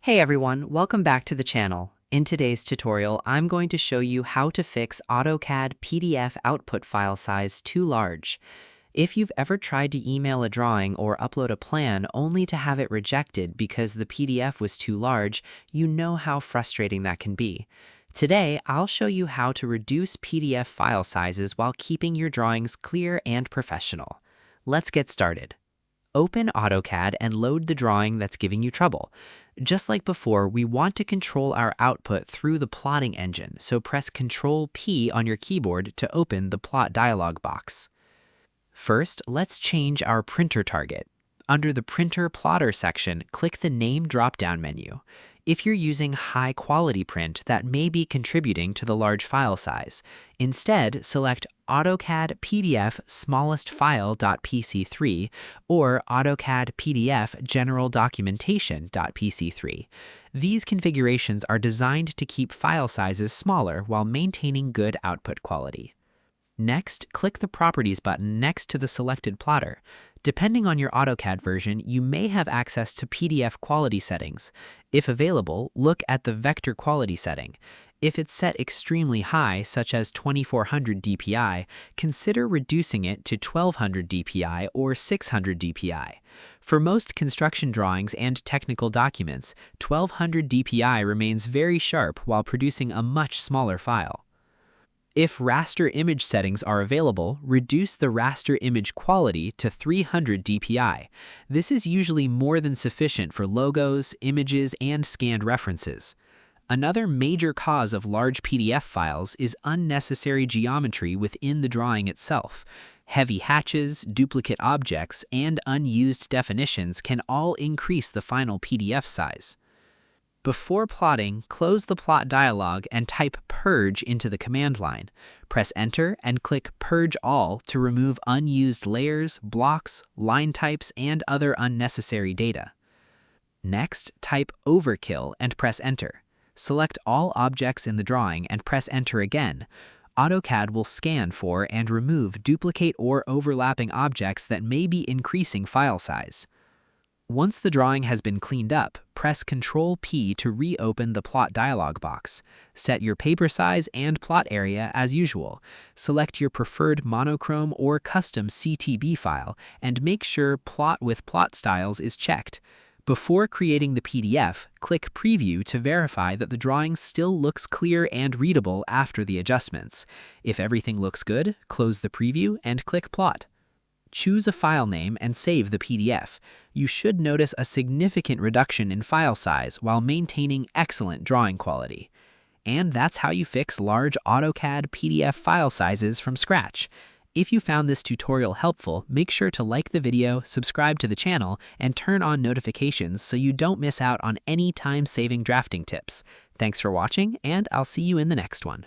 Hey everyone, welcome back to the channel. In today's tutorial, I'm going to show you how to fix AutoCAD PDF output file size too large. If you've ever tried to email a drawing or upload a plan only to have it rejected because the PDF was too large, you know how frustrating that can be. Today, I'll show you how to reduce PDF file sizes while keeping your drawings clear and professional. Let's get started. Open AutoCAD and load the drawing that's giving you trouble. Just like before, we want to control our output through the plotting engine, so press Ctrl P on your keyboard to open the plot dialog box. First, let's change our printer target. Under the Printer Plotter section, click the Name drop-down menu. If you're using high-quality print, that may be contributing to the large file size. Instead, select AutoCAD PDF smallest file.pc3 or AutoCAD PDF general documentation.pc3. These configurations are designed to keep file sizes smaller while maintaining good output quality. Next, click the Properties button next to the selected plotter. Depending on your AutoCAD version, you may have access to PDF quality settings. If available, look at the Vector Quality setting. If it's set extremely high, such as 2400 dpi, consider reducing it to 1200 dpi or 600 dpi. For most construction drawings and technical documents, 1200 dpi remains very sharp while producing a much smaller file. If raster image settings are available, reduce the raster image quality to 300 dpi. This is usually more than sufficient for logos, images, and scanned references. Another major cause of large PDF files is unnecessary geometry within the drawing itself. Heavy hatches, duplicate objects, and unused definitions can all increase the final PDF size. Before plotting, close the plot dialog and type Purge into the command line. Press Enter and click Purge All to remove unused layers, blocks, line types, and other unnecessary data. Next, type Overkill and press Enter. Select all objects in the drawing and press Enter again. AutoCAD will scan for and remove duplicate or overlapping objects that may be increasing file size. Once the drawing has been cleaned up, press Ctrl P to reopen the plot dialog box. Set your paper size and plot area as usual. Select your preferred monochrome or custom CTB file and make sure Plot with Plot Styles is checked. Before creating the PDF, click Preview to verify that the drawing still looks clear and readable after the adjustments. If everything looks good, close the preview and click Plot. Choose a file name and save the PDF. You should notice a significant reduction in file size while maintaining excellent drawing quality. And that's how you fix large AutoCAD PDF file sizes from scratch. If you found this tutorial helpful, make sure to like the video, subscribe to the channel, and turn on notifications so you don't miss out on any time-saving drafting tips. Thanks for watching, and I'll see you in the next one.